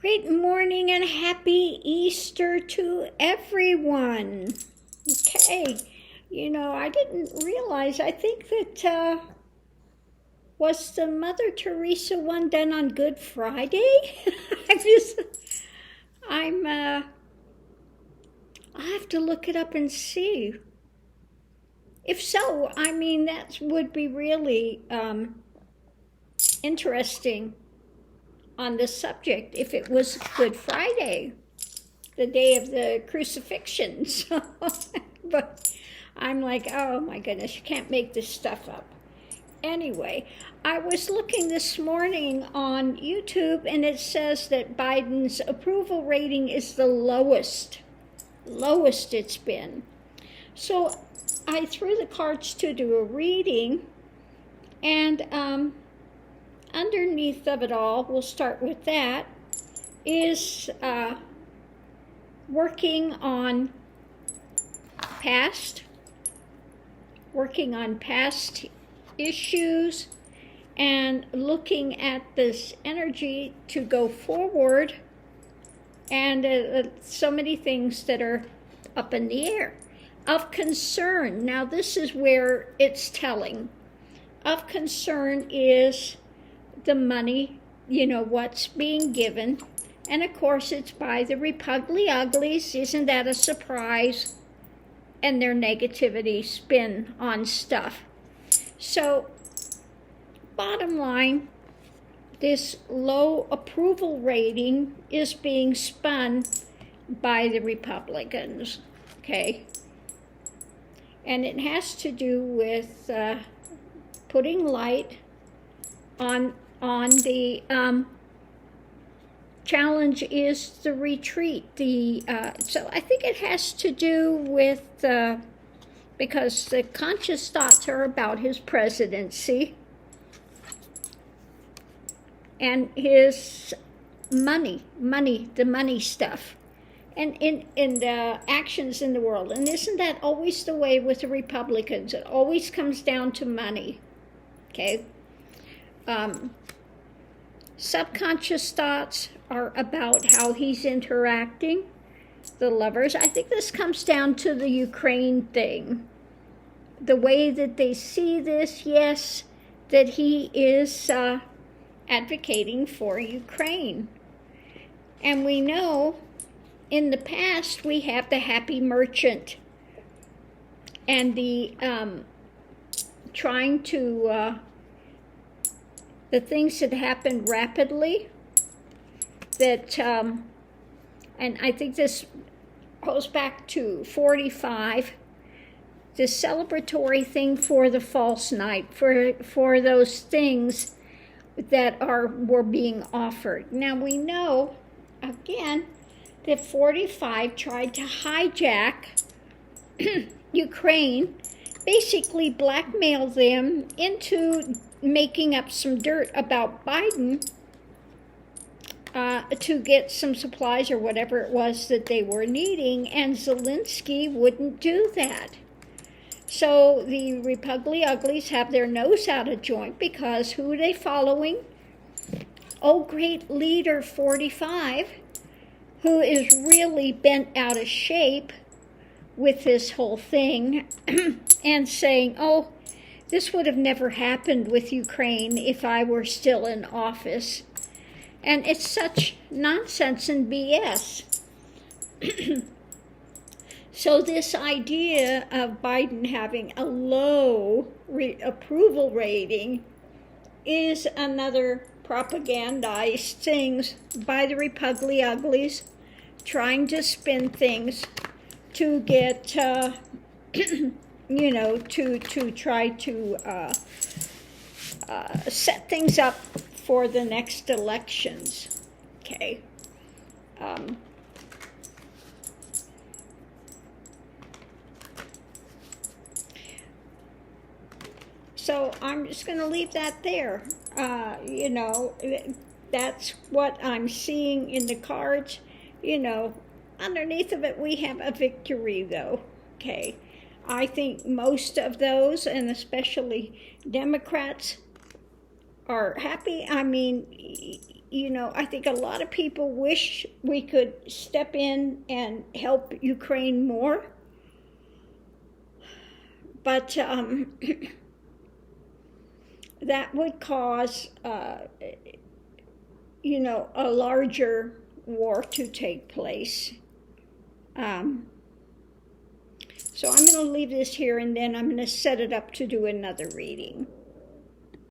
Great morning and happy Easter to everyone. Okay, I didn't realize, I think that, was the Mother Teresa one done on Good Friday? I'll have to look it up and see. If so, that would be really interesting on this subject if it was Good Friday, the day of the crucifixion. So, but I'm like, oh my goodness, you can't make this stuff up. Anyway, I was looking this morning on YouTube and it says that Biden's approval rating is the lowest it's been. So I threw the cards to do a reading, and underneath of it all, we'll start with that, is working on past issues and looking at this energy to go forward, and so many things that are up in the air. Of concern, now this is where it's telling. Of concern is the money, what's being given. And of course it's by the Repugly Uglies. Isn't that a surprise? And their negativity spin on stuff. So, bottom line, this low approval rating is being spun by the Republicans, okay? And it has to do with putting light on the challenge is the retreat. So I think it has to do with because the conscious thoughts are about his presidency and his money, the money stuff, and in the actions in the world. And isn't that always the way with the Republicans? It always comes down to money, okay? Subconscious thoughts are about how he's interacting, the lovers. I think this comes down to the Ukraine thing. The way that they see this, yes, that he is advocating for Ukraine. And we know in the past we have the happy merchant and the trying to the things that happen rapidly, that and I think this goes back to 45, the celebratory thing for the false night, for those things that were being offered. Now we know again that 45 tried to hijack Ukraine, basically blackmail them into making up some dirt about Biden to get some supplies or whatever it was that they were needing, and Zelensky wouldn't do that. So the Repugly Uglies have their nose out of joint, because who are they following? Oh, great leader 45, who is really bent out of shape with this whole thing and saying, oh, this would have never happened with Ukraine if I were still in office. And it's such nonsense and BS. So this idea of Biden having a low approval rating is another propagandized things by the Repugly Uglies, trying to spin things to get to try to set things up for the next elections, okay? So I'm just going to leave that there. That's what I'm seeing in the cards. Underneath of it, we have a victory, though, okay? I think most of those, and especially Democrats, are happy. you know, I think a lot of people wish we could step in and help Ukraine more. But that would cause, you know, a larger war to take place. So I'm going to leave this here, and then I'm going to set it up to do another reading.